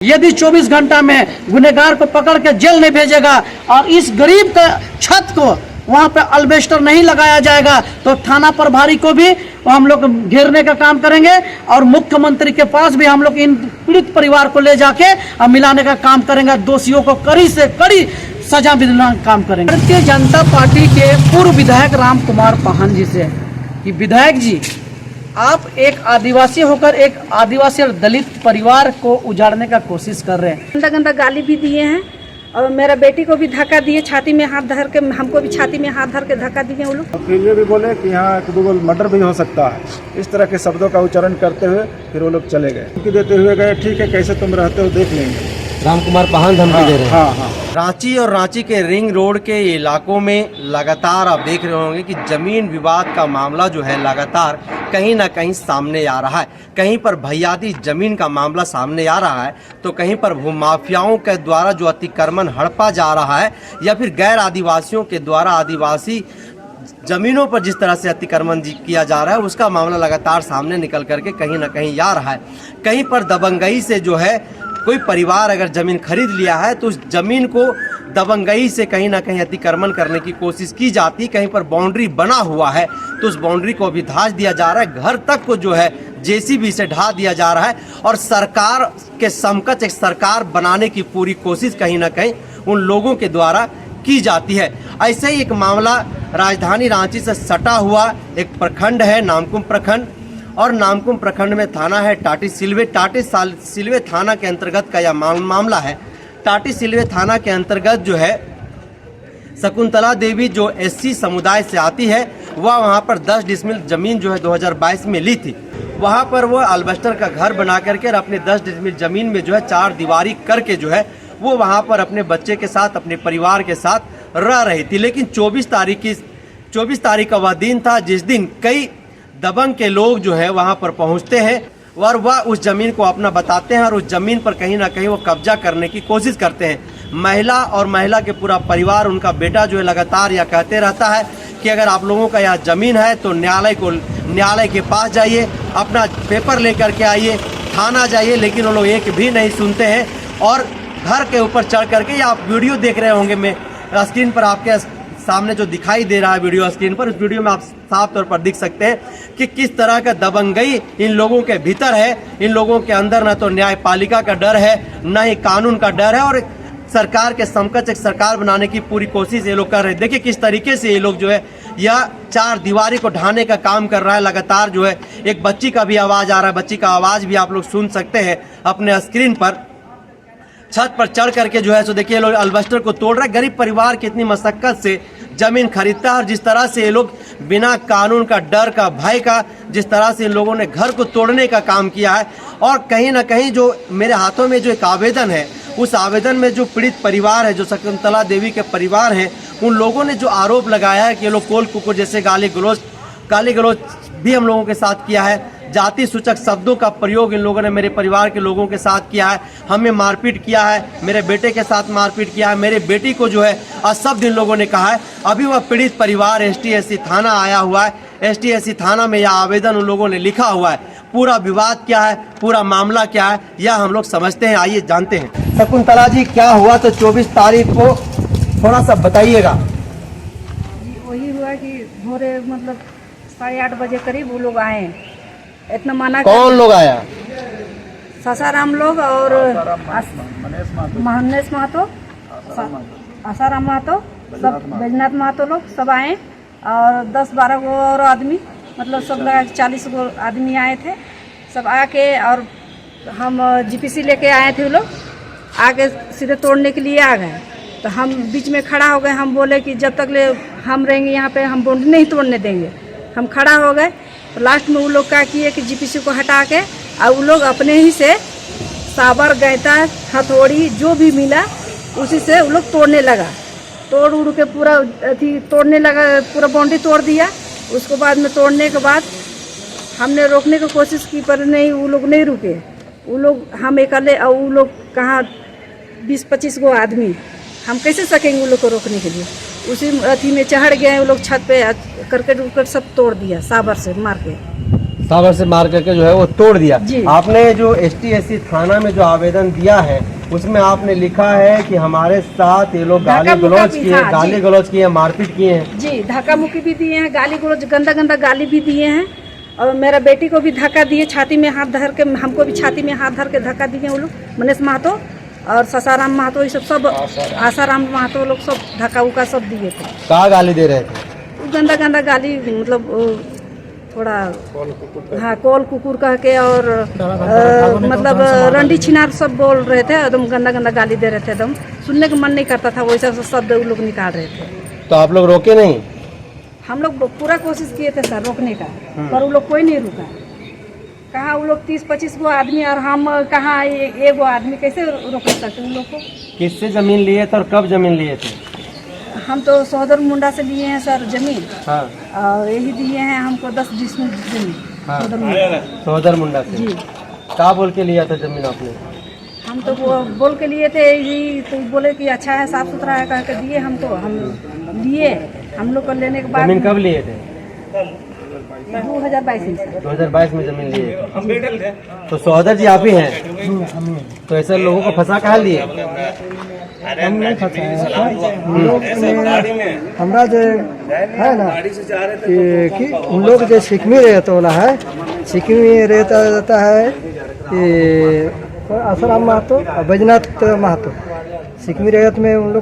यदि 24 घंटा में गुनहगार को पकड़ के जेल नहीं भेजेगा और इस गरीब का छत को वहां पे अल्बेस्टर नहीं लगाया जाएगा तो थाना प्रभारी को भी हम लोग घेरने का काम करेंगे और मुख्यमंत्री के पास भी हम लोग इन पीड़ित परिवार को ले जाके मिलाने का काम करेंगे। दोषियों को कड़ी से कड़ी सजा दिलाने का काम करेंगे। भारतीय जनता पार्टी के पूर्व विधायक राम कुमार पाहन जी से कि विधायक जी, आप एक आदिवासी होकर एक आदिवासी और दलित परिवार को उजाड़ने का कोशिश कर रहे हैं। गंदा गंदा गाली भी दिए हैं और मेरा बेटी को भी धक्का दिए, छाती में हाथ धर के, हमको भी छाती में हाथ धर के धक्का दिए वो लोग। फिर ये भी बोले कि यहाँ एक दो मर्डर भी हो सकता है। इस तरह के शब्दों का उच्चारण करते हुए फिर वो लोग चले गए। धमकी देते हुए गए, ठीक है कैसे तुम रहते हो देख लेंगे। राम कुमार पाहन धमकी दे रहे हैं। हाँ हाँ। रांची और रांची के रिंग रोड के इलाकों में लगातार आप देख रहे होंगे कि जमीन विवाद का मामला जो है लगातार कहीं ना कहीं सामने आ रहा है। कहीं पर भैयादी जमीन का मामला सामने आ रहा है तो कहीं पर भूमाफियाओं के द्वारा जो अतिक्रमण हड़पा जा रहा है या फिर गैर आदिवासियों के द्वारा आदिवासी जमीनों पर जिस तरह से अतिक्रमण किया जा रहा है उसका मामला लगातार सामने निकल करके कहीं ना कहीं आ रहा है। कहीं पर दबंगई से जो है कोई परिवार अगर जमीन खरीद लिया है तो उस जमीन को दबंगई से कहीं ना कहीं अतिक्रमण करने की कोशिश की जाती। कहीं पर बाउंड्री बना हुआ है तो उस बाउंड्री को भी धांच दिया जा रहा है। घर तक को जो है जेसीबी से ढा दिया जा रहा है और सरकार के समकक्ष एक सरकार बनाने की पूरी कोशिश कहीं ना कहीं उन लोगों के द्वारा की जाती है। ऐसे ही एक मामला राजधानी रांची से सटा हुआ एक प्रखंड है नामकुम प्रखंड, और नामकुम प्रखंड में थाना है टाटी सिलवे। टाटी सिलवे थाना के अंतर्गत का यह मामला है। टाटी सिलवे थाना के अंतर्गत जो है शकुंतला देवी जो एससी समुदाय से आती है वह वहां पर 10 डिसमिल जमीन जो है 2022 में ली थी। वहां पर वो अल्बेस्टर का घर बना करके और अपने 10 डिसमिल जमीन में जो है 4 दीवारी करके जो है वो वहां पर अपने बच्चे के साथ अपने परिवार के साथ रह रही थी। लेकिन 24 तारीख का वह दिन था जिस दिन कई दबंग के लोग जो है वहां पर पहुंचते हैं और वह उस जमीन को अपना बताते हैं और उस जमीन पर कहीं ना कहीं वो कब्जा करने की कोशिश करते हैं। महिला के पूरा परिवार, उनका बेटा जो है लगातार यह कहते रहता है कि अगर आप लोगों का यह जमीन है तो न्यायालय के पास जाइए, अपना पेपर लेकर के आइए, थाना जाइए। लेकिन वो लोग एक भी नहीं सुनते हैं और घर के ऊपर चढ़ करके, या आप वीडियो देख रहे होंगे, मैं स्क्रीन पर आपके सामने जो दिखाई दे रहा है वीडियो स्क्रीन पर, उस वीडियो में आप साफ तौर पर देख सकते हैं कि किस तरह का दबंगई इन लोगों के भीतर है। इन लोगों के अंदर न तो न्यायपालिका का डर है न ही कानून का डर है और सरकार के समकक्ष एक सरकार बनाने की पूरी कोशिश ये लोग कर रहे हैं। देखिए किस तरीके से ये लोग जो है यह 4 दीवारी को ढाने का काम कर रहा है। लगातार जो है एक बच्ची का भी आवाज आ रहा है, बच्ची का आवाज भी आप लोग सुन सकते हैं अपने स्क्रीन पर। छत पर चढ़ करके जो है सो देखिए लोग अल्बेस्टर को तोड़ रहे हैं। गरीब परिवार कितनी मशक्कत से जमीन खरीदता है और जिस तरह से ये लोग बिना कानून का, डर का, भय का, जिस तरह से इन लोगों ने घर को तोड़ने का काम किया है। और कहीं ना कहीं जो मेरे हाथों में जो एक आवेदन है, उस आवेदन में जो पीड़ित परिवार है, जो शकुंतला देवी के परिवार हैं, उन लोगों ने जो आरोप लगाया है कि ये लोग कोल कुकुर जैसे गाली गलौज भी हम लोगों के साथ किया है। जाति सूचक शब्दों का प्रयोग इन लोगों ने मेरे परिवार के लोगों के साथ किया है। हमें मारपीट किया है, मेरे बेटे के साथ मारपीट किया है, मेरे बेटी को जो है अशब्द इन लोगों ने कहा है। अभी वह पीड़ित परिवार ST/SC थाना आया हुआ है। ST/SC थाना में यह आवेदन उन लोगों ने लिखा हुआ है। पूरा विवाद क्या है, पूरा मामला क्या है, यह हम लोग समझते हैं। आइए जानते हैं। शकुंतला जी, क्या हुआ तो 24 तारीख को थोड़ा सा बताइएगा। वही हुआ कि भोरे मतलब 8:30 बजे करीब वो लोग आए। इतना मना कौन लोग आया? सासाराम लोग और महेश महतो, आसाराम महतो, सब बैजनाथ महतो लोग सब आए और 10-12 गो और आदमी, मतलब सब लगा 40 गो आदमी आए थे। सब आके और हम GPC लेके आए थे। वो लोग आके सीधे तोड़ने के लिए आ गए तो हम बीच में खड़ा हो गए। हम बोले कि जब तक ले हम रहेंगे यहाँ पे हम बाउंड्री नहीं तोड़ने देंगे। हम खड़ा हो गए तो लास्ट में वो लोग क्या किए कि GPC को हटा के और वो लोग अपने ही से साबर, गैता, हथौड़ी जो भी मिला उसी से वो लोग तोड़ने लगा। तोड़ उड़ के पूरा तोड़ने लगा, पूरा बाउंड्री तोड़ दिया। उसको बाद में तोड़ने के बाद हमने रोकने की कोशिश की पर नहीं, वो लोग नहीं रुके। वो लोग हम अकेले और वो लोग कहाँ 20-25 गो आदमी, हम कैसे सकेंगे वो लोग को रोकने के लिए। उसी अथी में चढ़ गए वो लोग, छत पे करकट उरकट सब तोड़ दिया साबर से मार के। सावर से मार करके जो है वो तोड़ दिया। जी। आपने जो ST/SC थाना में जो आवेदन दिया है उसमें आपने लिखा है कि हमारे साथ ये लोग गाली धक्का-मुक्का गलौज भी किए, था, गाली जी। गलौज किए, मारपीट किए हैं। जी, धक्का मुक्की भी दिए हैं, गाली गलौज गंदा गंदा गाली भी दिए हैं, और मेरा बेटी को भी धक्का दिए, छाती में हाथ धर के, हमको भी छाती में हाथ धर के धक्का दिए वो लोग, मनीष महतो और ससाराम महतो, ये सब आसाराम महतो लोग सब धक्का उक्का सब दिए थे। कहाँ गाली दे रहे थे? गंदा गंदा गाली, मतलब थोड़ा हाँ कॉल कुकुर कह के, और मतलब रंडी छिनार सब बोल रहे थे, एकदम गंदा गंदा गाली दे रहे थे, एकदम सुनने का मन नहीं करता था, वैसा शब्द वो लोग निकाल रहे थे। तो आप लोग रोके नहीं? हम लोग पूरा कोशिश किए थे सर रोकने का, पर वो लोग कोई नहीं रुका। कहाँ वो लोग 30-25 गो आदमी, और हम कहाँ एक गो आदमी, कैसे रोक सकते उन लोग को? किससे जमीन लिए थे और कब जमीन लिए थे? हम तो सौदर मुंडा से लिए हैं सर जमीन, हाँ। और यही दिए हैं हमको 10 डिसमिल जमीन। हाँ। सौदर मुंडा। सौदर मुंडा से। जी। क्या बोल के लिया था जमीन आपने? हम तो वो बोल के लिए थे, यही तो बोले कि अच्छा है, साफ सुथरा है कह के दिए हमको, हम लिए। हम लोग को लेने के बाद जमीन कब लिए थे? 2022 में। 2022 में जमीन लिए थे। तो सौदर जी आप ही हैं? तो ऐसे लोगों को फंसा कहाँ लिए? हम नहीं फंसाए, हम लोग हमारा जो है ना कि उन लोग जो सिकमी रेत वाला है, सिकमी रेत रहता है कि आसाराम महतो और बैजनाथ महतो। सिकमी रेत में उन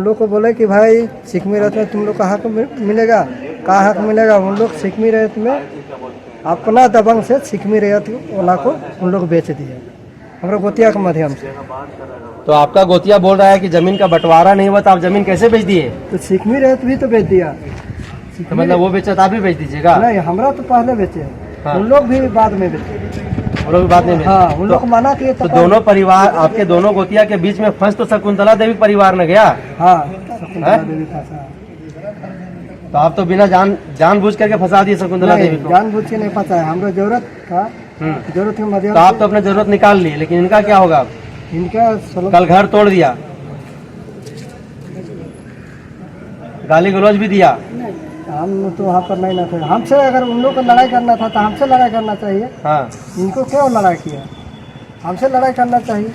लोग को बोले कि भाई सिकमी रेत में तुम लोग का हक मिलेगा, का हक मिलेगा। उन लोग सिकमी रेत में अपना दबंग से सिकमी रेत वाला को उन लोग बेच दिए हमारे गोतिया के माध्यम से। तो आपका गोतिया बोल रहा है कि जमीन का बंटवारा नहीं हुआ, तो आप जमीन कैसे बेच दिए? तो सिकमी रेत भी तो बेच दिया। तो मतलब वो बेचा तो आप भी बेच दीजिएगा? नहीं, हमारा तो पहले बेचे, हाँ। उन लोग भी बाद में बेचे। वो लोग बात नहीं। हाँ, उन लोग मना किए तो दोनों परिवार, आपके दोनों गोतिया के बीच में फंस तो शकुंतला देवी परिवार ने गया। हाँ, शकुंतला देवी फंसा। तो आप तो बिना जानबूझ करके फंसा दिए शकुंतला देवी को। जानबूझ के नहीं फंसा है, हमारा जरूरत था, जरूरत के माध्यम तो आप तो अपना जरूरत निकाल लिए, लेकिन इनका क्या होगा? इनका कल घर तोड़ दिया, गाली गलौज भी दिया। हम तो वहाँ पर नहीं ना थे। हमसे अगर उन लोग को लड़ाई करना था तो हमसे लड़ाई करना चाहिए। हाँ। इनको क्यों लड़ाई किया? हमसे लड़ाई करना चाहिए।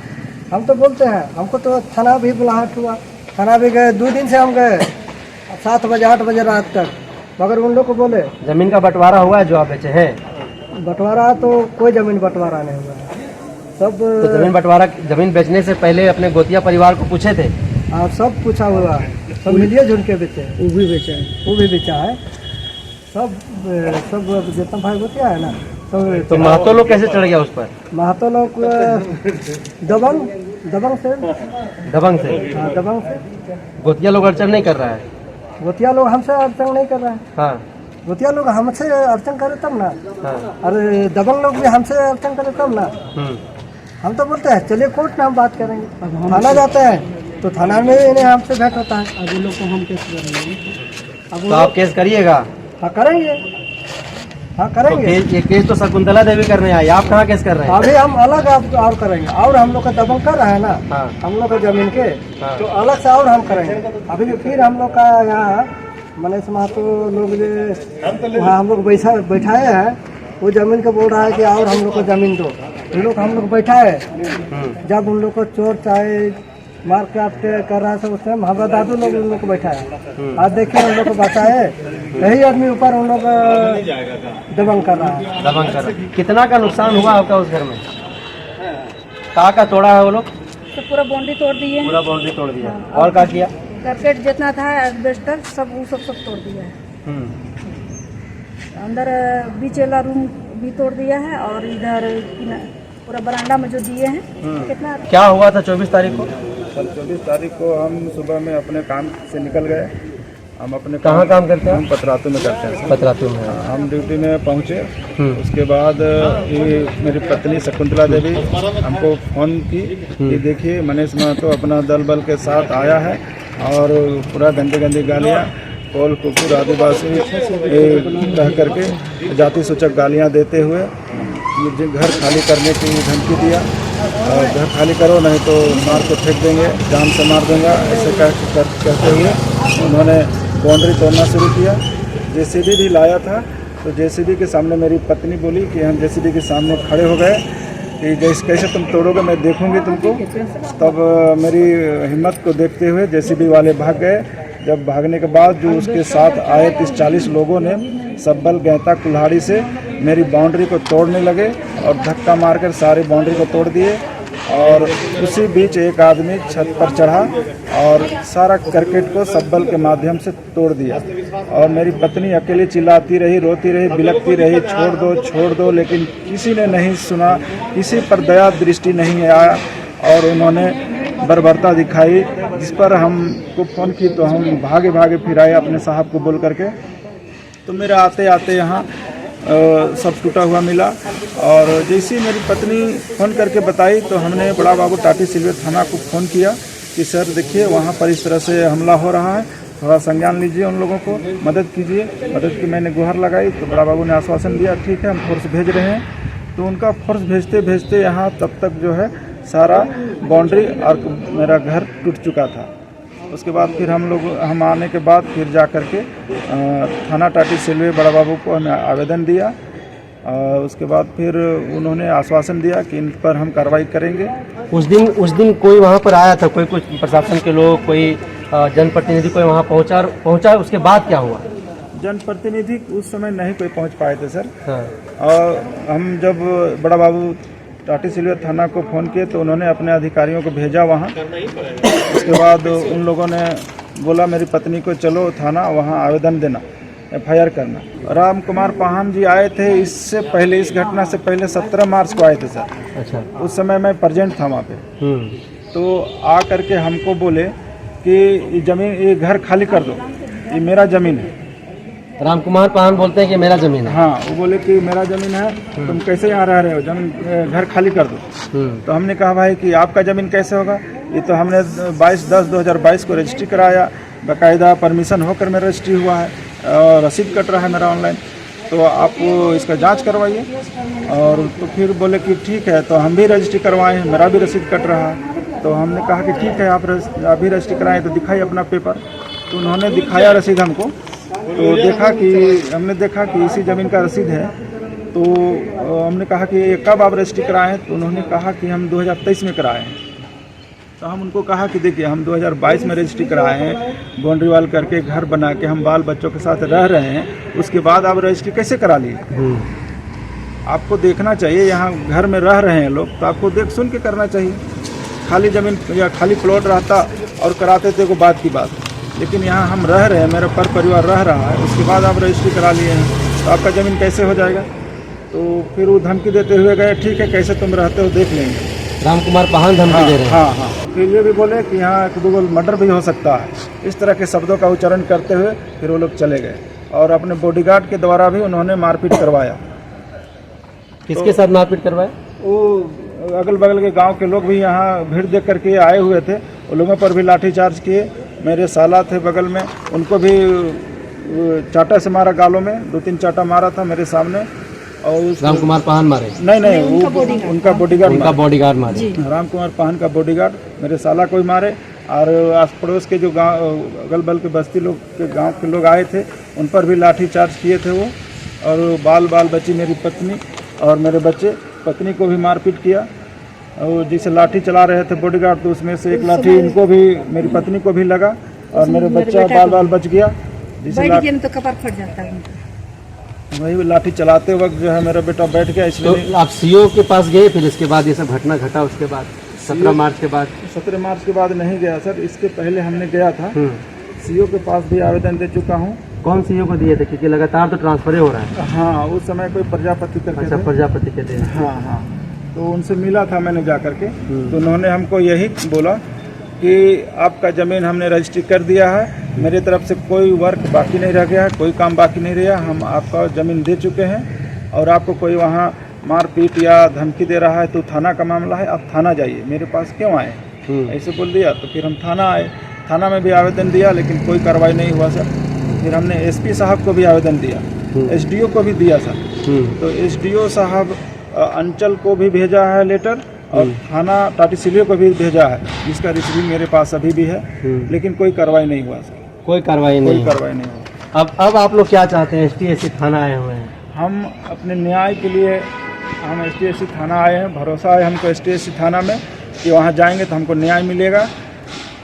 हम तो बोलते हैं, हमको तो थाना भी बुलाहट हुआ, थाना भी गए, 2 दिन से हम गए, 7 बजे 8 बजे रात तक, मगर उन लोग को बोले जमीन का बंटवारा हुआ है जो आप बेचे हैं? बंटवारा तो कोई जमीन बंटवारा नहीं हुआ है, सब तो जमीन बंटवारा, जमीन बेचने से पहले अपने गोतिया परिवार को पूछे थे? हाँ, सब पूछा हुआ है, सब मिलिए जुल के बेचे, वो भी बेचे हैं, वो भी बेचा है, सब जितना भाई गोतिया है ना सब। तो महतो लोग कैसे चढ़ गया उस पर? महतो लोग दबंग से। हाँ, दबंग से। गोतिया लोग अड़चन नहीं कर रहा है? गोतिया लोग हमसे अड़चन नहीं कर रहे हैं। हाँ। गोतिया लोग हमसे अड़चन करे तब ना। हाँ। अरे दबंग लोग भी हमसे अड़चन करे तब ना। हम तो बोलते हैं चलिए कोर्ट में हम बात करेंगे, थाना जाते हैं तो थाना में इन्हें हमसे भेंट होता है। अब लोग को हम केस करेंगे। तो आप केस करिएगा? हाँ करेंगे, हाँ तो करेंगे। ये केस तो शकुंतला देवी करने आई, आप कहाँ केस कर रहे हैं? अभी हम अलग और करेंगे, और हम लोग का दबंग कर रहे हैं ना। हाँ। हम लोग का जमीन के हाँ। तो अलग से और हम करेंगे। अभी फिर हम लोग का यहाँ मनीष महतो लोग जो वहाँ हम लोग बैठाए हैं, वो जमीन को बोल रहा है कि और हम लोग को जमीन दो। उन लोग हम लोग बैठाए, जब उन लोग को चोर चाहे मार काट कर रहा है सब, उस टाइम हमारा दादू लोग उन लोग को बैठाए। आज देखिए उन लोग को बचाए, यही आदमी ऊपर उन लोग दबंग कर रहा है। दबंग कर। कितना का नुकसान हुआ आपका उस घर में? कहाँ का तोड़ा है वो लोग? तो पूरा बाउंड्री तोड़ दिए हैं, पूरा बाउंड्री तोड़ दिया। और क्या किया? करकेट जितना था एस्बेस्टर सब वो सब तोड़ दिया है। अंदर बीच वाला रूम भी तोड़ दिया है, और इधर पूरा बरामदा में जो दिए हैं। कितना क्या हुआ था 24 तारीख को? कल 24 तारीख को हम सुबह में अपने काम से निकल गए। हम अपने कहाँ काम करते हैं? हम पतरातू में करते हैं। पतरातू में। हम ड्यूटी में पहुँचे, उसके बाद ये मेरी पत्नी शकुंतला देवी हमको फ़ोन की कि देखिए मनीष महतो अपना दल बल के साथ आया है और पूरा गंदी गंदी गालियाँ, कॉल कुकुर आदिवासी कह करके जाति सूचक गालियाँ देते हुए ये घर खाली करने की धमकी दिया, और घर खाली करो नहीं तो मार के फेंक देंगे, जान से मार देंगे, ऐसे कहते हुए उन्होंने बाउंड्री तोड़ना शुरू किया। जेसीबी भी लाया था, तो जेसीबी के सामने मेरी पत्नी बोली कि हम जेसीबी के सामने खड़े हो गए कि जैसे कैसे तुम तोड़ोगे, मैं देखूंगी तुमको। तब मेरी हिम्मत को देखते हुए जेसीबी वाले भाग गए। जब भागने के बाद जो उसके साथ आए 30-40 लोगों ने सब्बल गैंता कुल्हाड़ी से मेरी बाउंड्री को तोड़ने लगे और धक्का मारकर सारी बाउंड्री को तोड़ दिए। और उसी बीच एक आदमी छत पर चढ़ा और सारा करकट को सब्बल के माध्यम से तोड़ दिया। और मेरी पत्नी अकेली चिल्लाती रही, रोती रही, बिलखती रही, छोड़ दो, लेकिन किसी ने नहीं सुना, किसी पर दया दृष्टि नहीं आया। और उन्होंने बर्बरता दिखाई, जिस पर हमको फ़ोन की तो हम भागे भागे फिर आए अपने साहब को बोल करके। तो मेरे आते आते यहाँ सब टूटा हुआ मिला। और जैसे ही मेरी पत्नी फ़ोन करके बताई तो हमने बड़ा बाबू टाटी सिल्वे थाना को फ़ोन किया कि सर देखिए वहाँ पर इस तरह से हमला हो रहा है, थोड़ा संज्ञान लीजिए, उन लोगों को मदद कीजिए। मदद की मैंने गुहार लगाई तो बड़ा बाबू ने आश्वासन दिया ठीक है हम फोर्स भेज रहे हैं। तो उनका फोर्स भेजते भेजते यहाँ तब तक जो है सारा बाउंड्री और मेरा घर टूट चुका था। उसके बाद फिर हम आने के बाद फिर जा कर के थाना टाटी सिल्वे बड़ा बाबू को हमें आवेदन दिया। उसके बाद फिर उन्होंने आश्वासन दिया कि इन पर हम कार्रवाई करेंगे। उस दिन कोई वहाँ पर आया था, कोई कुछ प्रशासन के लोग, कोई जनप्रतिनिधि कोई वहाँ पहुँचा? उसके बाद क्या हुआ? जनप्रतिनिधि उस समय नहीं कोई पहुँच पाए थे सर। हाँ। और हम जब बड़ा बाबू टाटी सिल्वे थाना को फ़ोन किए तो उन्होंने अपने अधिकारियों को भेजा वहाँ। उसके बाद उन लोगों ने बोला मेरी पत्नी को चलो थाना, वहाँ आवेदन देना, FIR करना। राम कुमार पाहन जी आए थे इससे पहले, इस घटना से पहले 17 मार्च को आए थे सर। अच्छा। उस समय मैं प्रेजेंट था वहाँ पे। तो आ करके हमको बोले कि ये ज़मीन, ये घर खाली कर दो, ये मेरा ज़मीन है। राम कुमार पाहन बोलते हैं कि मेरा ज़मीन है। हाँ, वो बोले कि मेरा ज़मीन है, तुम कैसे यहाँ रह रहे हो, ज़मीन घर खाली कर दो। तो हमने कहा भाई कि आपका ज़मीन कैसे होगा, ये तो हमने 22/10/2022 को रजिस्ट्री कराया, बाकायदा परमिशन होकर मेरा रजिस्ट्री हुआ है और रसीद कट रहा है मेरा ऑनलाइन, तो आप इसका जांच करवाइए। और तो फिर बोले कि ठीक है, तो हम भी रजिस्ट्री करवाएं, मेरा भी रसीद कट रहा है। तो हमने कहा कि ठीक है आप भी रजिस्ट्री कराएं, तो दिखाइए अपना पेपर। तो उन्होंने दिखाया रसीद हमको, तो हमने देखा कि इसी ज़मीन का रसीद है। तो हमने कहा कि कब आप रजिस्ट्री कराए हैं, तो उन्होंने कहा कि हम 2023 में कराए हैं। तो हम उनको कहा कि देखिए हम 2022 में रजिस्ट्री कराए हैं, बाउंड्री वाल करके घर बना के हम बाल बच्चों के साथ रह रहे हैं, उसके बाद आप रजिस्ट्री कैसे करा लिए? आपको देखना चाहिए, यहाँ घर में रह रहे हैं लोग, तो आपको देख सुन के करना चाहिए। खाली ज़मीन या खाली प्लॉट रहता और कराते थे को बात की बात, लेकिन यहाँ हम रह रहे हैं, मेरा परिवार रह रहा है, उसके बाद आप रजिस्ट्री करा लिए हैं, तो आपका ज़मीन कैसे हो जाएगा? तो फिर वो धमकी देते हुए गए, ठीक है कैसे तुम रहते हो देख लेंगे। राम कुमार पाहन धमकी दे रहे हैं। हाँ। फिर ये भी बोले कि यहाँ 1-2 मर्डर भी हो सकता है। इस तरह के शब्दों का उच्चारण करते हुए फिर वो लोग चले गए और अपने बॉडीगार्ड के द्वारा भी उन्होंने मारपीट करवाया। किसके साथ मारपीट करवाया? वो अगल बगल के गांव के लोग भी यहाँ भीड़ देख करके आए हुए थे, उन लोगों पर भी लाठीचार्ज किए। मेरे साला थे बगल में, उनको भी चाटा से मारा, गालों में 2-3 चाटा मारा था मेरे सामने। और राम कुमार पाहन मारे? नहीं, वो उनका बॉडीगार्ड मारे। राम कुमार पाहन का बॉडीगार्ड मेरे साला को ही मारे। और आस पड़ोस के जो गांव अगल बगल के बस्ती लोग के गांव के लोग आए थे, उन पर भी लाठी चार्ज किए थे वो। और बाल बच्ची मेरी पत्नी और मेरे बच्चे, पत्नी को भी मारपीट किया। और जिसे लाठी चला रहे थे बॉडीगार्ड, तो उसमें से एक लाठी इनको भी, मेरी पत्नी को भी लगा और मेरे बच्चा बाल बच गया। जिसे तो कपार फट जाता है। वही लाठी चलाते वक्त जो है मेरा बेटा बैठ गया, इसलिए। तो आप सीओ के पास गए फिर इसके बाद ये सब घटना घटा? उसके बाद 17 मार्च के बाद? 17 मार्च के बाद नहीं गया सर, इसके पहले हमने गया था। सीओ के पास भी आवेदन दे चुका हूँ। कौन सीओ को दिए थे? क्योंकि लगातार तो ट्रांसफर हो रहा है। हाँ, उस समय कोई प्रजापति करके। अच्छा, प्रजापति के थे। हाँ, तो उनसे मिला था मैंने जा करके। तो उन्होंने हमको यही बोला कि आपका ज़मीन हमने रजिस्ट्री कर दिया है, मेरी तरफ से कोई वर्क बाकी नहीं रह गया है, कोई काम बाकी नहीं रहा, हम आपका ज़मीन दे चुके हैं। और आपको कोई वहाँ मारपीट या धमकी दे रहा है तो थाना का मामला है, आप थाना जाइए, मेरे पास क्यों आए? ऐसे बोल दिया। तो फिर हम थाना आए, थाना में भी आवेदन दिया, लेकिन कोई कार्रवाई नहीं हुआ सर। फिर हमने एसपी साहब को भी आवेदन दिया, एसडीओ को भी दिया सर। तो एसडीओ साहब अंचल को भी भेजा है लेटर, और थाना टाटी सिल्वे को भी भेजा है, जिसका रिसीविंग मेरे पास अभी भी है, लेकिन कोई कार्रवाई नहीं हुआ सर। कोई कार्रवाई नहीं हुआ। अब आप लोग क्या चाहते हैं? ST/SC थाना आए हुए हैं। हम अपने न्याय के लिए हम ST/SC थाना आए हैं। भरोसा है हमको ST/SC थाना में कि वहाँ जाएंगे तो हमको न्याय मिलेगा,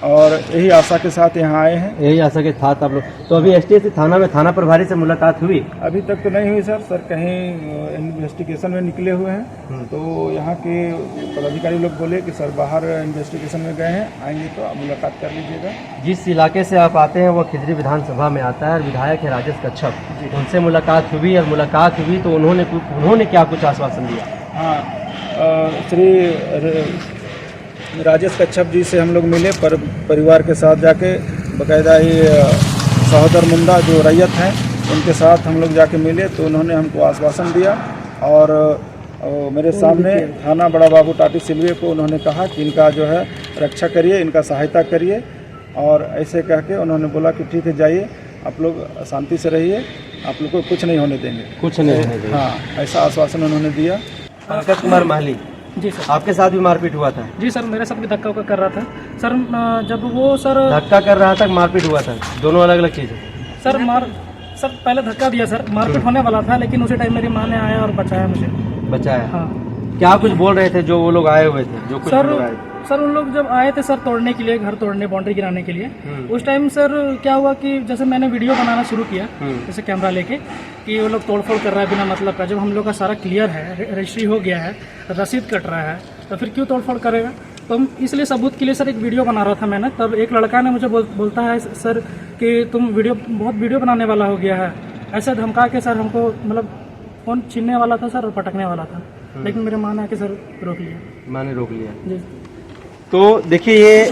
और यही आशा के साथ यहाँ आए हैं। यही आशा के साथ आप लोग। तो अभी ST/SC थाना में थाना प्रभारी से मुलाकात हुई? अभी तक तो नहीं हुई सर कहीं इन्वेस्टिगेशन में निकले हुए हैं, तो यहाँ के पदाधिकारी लोग बोले कि सर बाहर इन्वेस्टिगेशन में गए हैं, आएंगे तो आप मुलाकात कर लीजिएगा। जिस इलाके से आप आते हैं वो खिजरी विधानसभा में आता है और विधायक है राजेश कच्छप, उनसे मुलाकात हुई और मुलाकात हुई तो उन्होंने क्या कुछ आश्वासन दिया? हाँ, श्री राजेश कच्छप जी से हम लोग मिले परिवार के साथ जाके, बाकायदा ही सहोदर मुंडा जो रैयत हैं उनके साथ हम लोग जाके मिले, तो उन्होंने हमको आश्वासन दिया और मेरे सामने थाना बड़ा बाबू टाटी सिलवे को उन्होंने कहा कि इनका जो है रक्षा करिए, इनका सहायता करिए, और ऐसे कह के उन्होंने बोला कि ठीक है जाइए, आप लोग शांति से रहिए, आप लोग को कुछ नहीं होने देंगे। कुछ नहीं होने देंगे। हाँ, ऐसा आश्वासन उन्होंने दिया। पंकज कुमार महली जी सर। आपके साथ भी मारपीट हुआ था? जी सर, मेरे साथ भी धक्का कर रहा था सर। जब वो सर धक्का कर रहा था, मारपीट हुआ था, दोनों अलग अलग चीज़ है सर पहले धक्का दिया सर, मारपीट होने वाला था, लेकिन उसी टाइम मेरी माँ ने आया और बचाया मुझे। बचाया? हाँ। क्या कुछ बोल रहे थे जो वो लोग आए हुए थे? जो कुछ लोग आए थे सर उन लोग जब आए थे सर तोड़ने के लिए, घर तोड़ने, बाउंड्री गिराने के लिए, उस टाइम सर क्या हुआ कि जैसे मैंने वीडियो बनाना शुरू किया जैसे कैमरा लेके कि वो लोग तोड़फोड़ कर रहा है बिना मतलब का, जब हम लोग का सारा क्लियर है, रजिस्ट्री हो गया है, रसीद कट रहा है, तो फिर क्यों तोड़फोड़ करेगा? तो हम इसलिए सबूत के लिए सर एक वीडियो बना रहा था मैंने। तब एक लड़का ने मुझे बोलता है सर कि तुम बहुत वीडियो बनाने वाला हो गया है, ऐसे धमका के सर हमको मतलब फ़ोन छीनने वाला था सर और पटकने वाला था, लेकिन मेरे माँ ने आके सर रोक लिया। माँ ने रोक लिया जी। तो देखिए, ये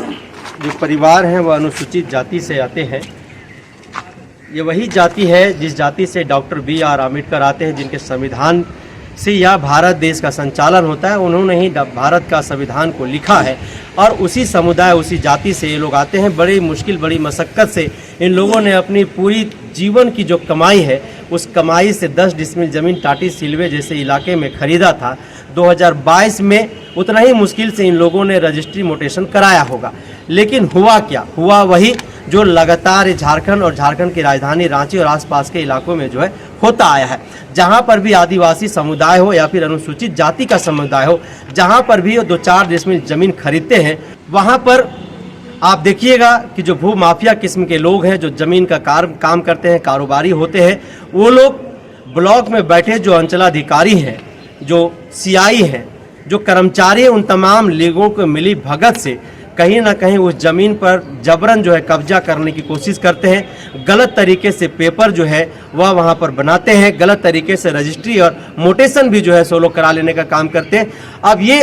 जो परिवार है वह अनुसूचित जाति से आते हैं। ये वही जाति है जिस जाति से डॉक्टर B.R. अम्बेडकर आते हैं, जिनके संविधान से यह भारत देश का संचालन होता है। उन्होंने ही भारत का संविधान को लिखा है और उसी समुदाय, उसी जाति से ये लोग आते हैं। बड़ी मुश्किल, बड़ी मशक्क़त से इन लोगों ने अपनी पूरी जीवन की जो कमाई है, उस कमाई से 10 डिसमिल ज़मीन टाटी सिलवे जैसे इलाके में ख़रीदा था। 2022 में उतना ही मुश्किल से इन लोगों ने रजिस्ट्री मोटेशन कराया होगा, लेकिन हुआ क्या? हुआ वही जो लगातार झारखंड और झारखंड की राजधानी रांची और आसपास के इलाकों में जो है होता आया है। जहां पर भी आदिवासी समुदाय हो या फिर अनुसूचित जाति का समुदाय हो, जहां पर भी 2-4 डिसमिल ज़मीन खरीदते हैं, वहां पर आप देखिएगा कि जो भू माफिया किस्म के लोग हैं, जो ज़मीन का काम करते हैं, कारोबारी होते हैं, वो लोग ब्लॉक में बैठे जो अंचलाधिकारी हैं, जो CI हैं, जो कर्मचारी हैं, उन तमाम लोगों को मिली भगत से कहीं ना कहीं उस ज़मीन पर जबरन जो है कब्जा करने की कोशिश करते हैं। गलत तरीके से पेपर जो है वह वहाँ पर बनाते हैं, गलत तरीके से रजिस्ट्री और मोटेशन भी जो है सोलो करा लेने का काम करते हैं। अब ये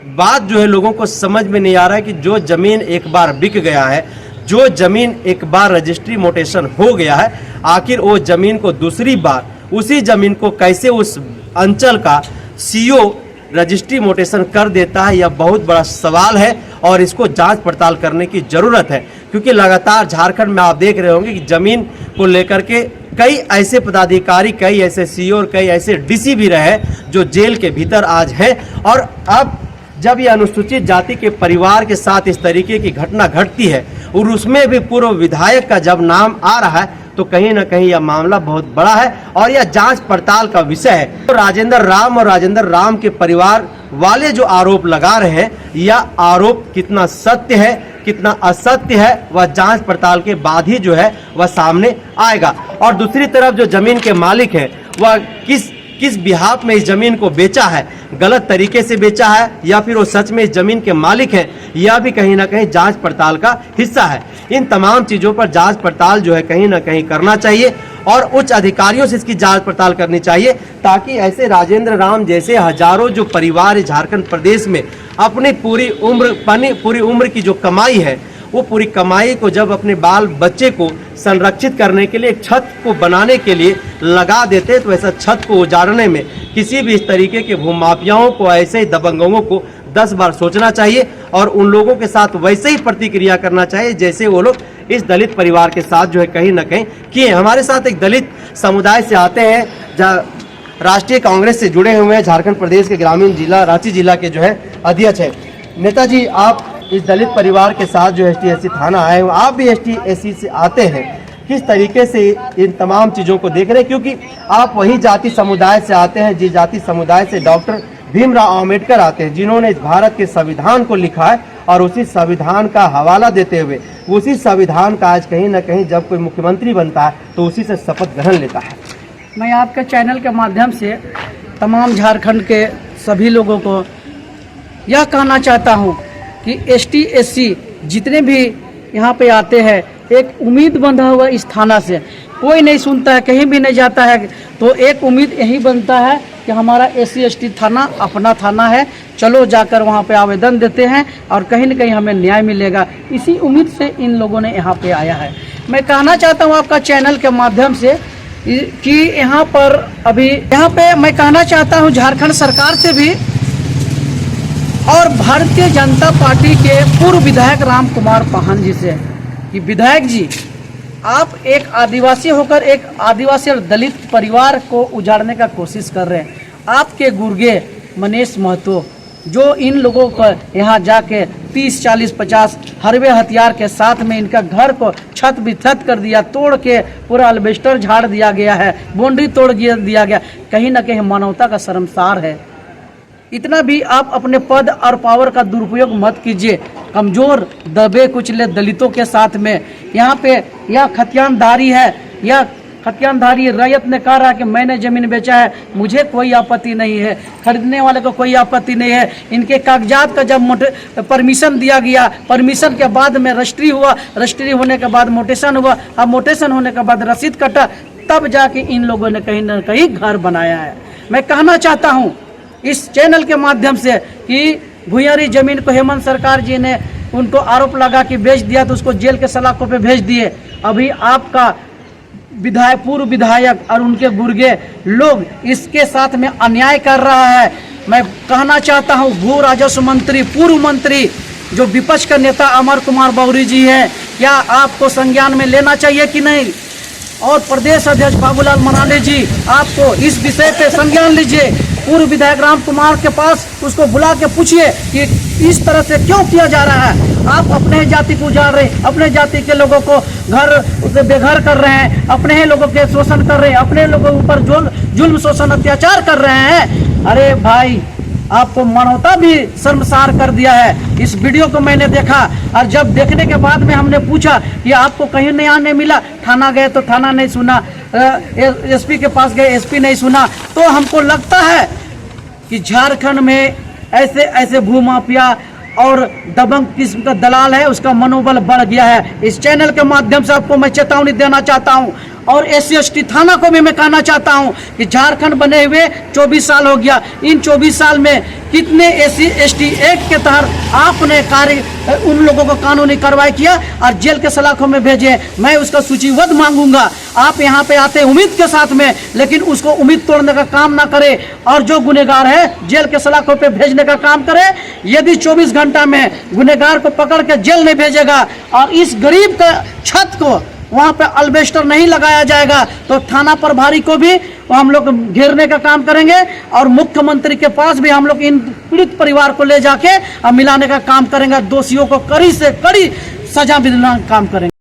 बात जो है लोगों को समझ में नहीं आ रहा है कि जो ज़मीन एक बार बिक गया है, जो ज़मीन एक बार रजिस्ट्री मोटेशन हो गया है, आखिर वो ज़मीन को दूसरी बार उसी ज़मीन को कैसे उस अंचल का CO रजिस्ट्री मोटेशन कर देता है, यह बहुत बड़ा सवाल है और इसको जांच पड़ताल करने की ज़रूरत है। क्योंकि लगातार झारखंड में आप देख रहे होंगे कि ज़मीन को लेकर के कई ऐसे पदाधिकारी, कई ऐसे CO और कई ऐसे DC भी रहे जो जेल के भीतर आज हैं। और अब जब ये अनुसूचित जाति के परिवार के साथ इस तरीके की घटना घटती है और उसमें भी पूर्व विधायक का जब नाम आ रहा है, तो कहीं ना कहीं यह मामला बहुत बड़ा है और यह जांच पड़ताल का विषय है। तो राजेंद्र राम और राजेंद्र राम के परिवार वाले जो आरोप लगा रहे हैं, यह आरोप कितना सत्य है, कितना असत्य है, वह जांच पड़ताल के बाद ही जो है वह सामने आएगा। और दूसरी तरफ जो जमीन के मालिक हैं, वह किस बिहाफ में इस जमीन को बेचा है, गलत तरीके से बेचा है या फिर वो सच में इस जमीन के मालिक हैं, यह भी कहीं ना कहीं जांच पड़ताल का हिस्सा है। इन तमाम चीज़ों पर जांच पड़ताल जो है कहीं ना कहीं करना चाहिए और उच्च अधिकारियों से इसकी जांच पड़ताल करनी चाहिए, ताकि ऐसे राजेंद्र राम जैसे हजारों जो परिवार झारखंड प्रदेश में अपनी पूरी उम्र की जो कमाई है, वो पूरी कमाई को जब अपने बाल बच्चे को संरक्षित करने के लिए, एक छत को बनाने के लिए लगा देते, तो ऐसा छत को उजाड़ने में किसी भी इस तरीके के भूमाफियाओं को, ऐसे ही दबंगों को 10 बार सोचना चाहिए और उन लोगों के साथ वैसे ही प्रतिक्रिया करना चाहिए जैसे वो लोग इस दलित परिवार के साथ जो है कहीं ना कहीं किए। हमारे साथ एक दलित समुदाय से आते हैं, राष्ट्रीय कांग्रेस से जुड़े हुए हैं, झारखंड प्रदेश के ग्रामीण जिला रांची जिला के जो है अध्यक्ष है। नेताजी, आप इस दलित परिवार के साथ जो ST/SC थाना आए हो, आप भी ST/SC से आते हैं, किस तरीके से इन तमाम चीज़ों को देख रहे हैं, क्योंकि आप वही जाति समुदाय से आते हैं जिस जाति समुदाय से डॉक्टर भीमराव अंबेडकर आते हैं, जिन्होंने इस भारत के संविधान को लिखा है और उसी संविधान का हवाला देते हुए उसी संविधान का आज कहीं ना कहीं जब कोई मुख्यमंत्री बनता है तो उसी से शपथ ग्रहण लेता है। मैं आपके चैनल के माध्यम से तमाम झारखंड के सभी लोगों को यह कहना चाहता हूँ कि ST SC जितने भी यहाँ पे आते हैं, एक उम्मीद बंधा हुआ इस थाना से, कोई नहीं सुनता है, कहीं भी नहीं जाता है, तो एक उम्मीद यही बनता है कि हमारा SC ST थाना अपना थाना है, चलो जाकर वहाँ पे आवेदन देते हैं और कहीं न कहीं हमें न्याय मिलेगा। इसी उम्मीद से इन लोगों ने यहाँ पे आया है। मैं कहना चाहता हूँ आपका चैनल के माध्यम से कि यहाँ पे मैं कहना चाहता हूँ झारखंड सरकार से भी और भारतीय जनता पार्टी के पूर्व विधायक राम कुमार पाहन जी से कि विधायक जी, आप एक आदिवासी होकर एक आदिवासी और दलित परिवार को उजाड़ने का कोशिश कर रहे हैं। आपके गुर्गे मनीष महतो जो इन लोगों को यहाँ जाके 30, 40, 50 हरवे हथियार के साथ में इनका घर को छत बिछत कर दिया, तोड़ के पूरा अल्बेस्टर झाड़ दिया गया है, बाउंड्री तोड़ दिया गया, कहीं ना कहीं मानवता का शर्मसार है। इतना भी आप अपने पद और पावर का दुरुपयोग मत कीजिए। कमजोर दबे कुचले दलितों के साथ में यहाँ पे यह खतियानदारी है, यह खतियानदारी रैयत ने कहा रहा कि मैंने ज़मीन बेचा है, मुझे कोई आपत्ति नहीं है, खरीदने वाले को कोई आपत्ति नहीं है। इनके कागजात का जब परमिशन दिया गया, परमिशन के बाद में रजिस्ट्री हुआ, रजिस्ट्री होने के बाद मोटेशन हुआ, अब मोटेशन होने के बाद रसीद कटा, तब जाके इन लोगों ने कहीं ना कहीं घर बनाया है। मैं कहना चाहता हूँ इस चैनल के माध्यम से कि भुइयारी जमीन को हेमंत सरकार जी ने उनको आरोप लगा कि बेच दिया तो उसको जेल के सलाखों पे भेज दिए। अभी आपका पूर्व विधायक और उनके गुर्गे लोग इसके साथ में अन्याय कर रहा है। मैं कहना चाहता हूँ भू राजस्व मंत्री, पूर्व मंत्री जो विपक्ष का नेता अमर कुमार बौरी जी हैं, क्या आपको संज्ञान में लेना चाहिए कि नहीं? और प्रदेश अध्यक्ष बाबूलाल मरांडी जी, आपको इस विषय पे संज्ञान लीजिए। पूर्व विधायक राम कुमार के पास उसको बुला के पूछिए कि इस तरह से क्यों किया जा रहा है। आप अपने जाति को उजाड़ रहे हैं, अपने जाति के लोगों को घर से बेघर कर रहे हैं, अपने ही लोगों के शोषण कर रहे हैं, अपने लोगों के ऊपर जुल्म शोषण अत्याचार कर रहे हैं। अरे भाई, आपको मानवता भी शर्मसार कर दिया है। इस वीडियो को मैंने देखा और जब देखने के बाद में हमने पूछा कि आपको कहीं न्याय नहीं मिला, थाना गए तो थाना नहीं सुना, SP के पास गए SP नहीं सुना, तो हमको लगता है कि झारखंड में ऐसे भूमाफिया और दबंग किस्म का दलाल है, उसका मनोबल बढ़ गया है। इस चैनल के माध्यम से आपको मैं चेतावनी देना चाहता हूं और SC ST थाना को भी मैं कहना चाहता हूं कि झारखंड बने हुए 24 साल हो गया। इन 24 साल में कितने SC ST एक्ट के तहत आपने कार्य उन लोगों को कानूनी कार्रवाई किया और जेल के सलाखों में भेजे? मैं उसका सूचीबद्ध मांगूंगा। आप यहाँ पे आते उम्मीद के साथ में, लेकिन उसको उम्मीद तोड़ने का काम ना करे और जो गुनहगार है जेल के सलाखों पे भेजने का काम करे। यदि 24 घंटा में गुनहगार को पकड़ के जेल नहीं भेजेगा और इस गरीब का छत को वहाँ पे अल्बेस्टर नहीं लगाया जाएगा तो थाना प्रभारी को भी हम लोग घेरने का काम करेंगे और मुख्यमंत्री के पास भी हम लोग इन पीड़ित परिवार को ले जाके मिलाने का काम करेंगे। दोषियों को कड़ी से कड़ी सजा दिलाने का काम करेंगे।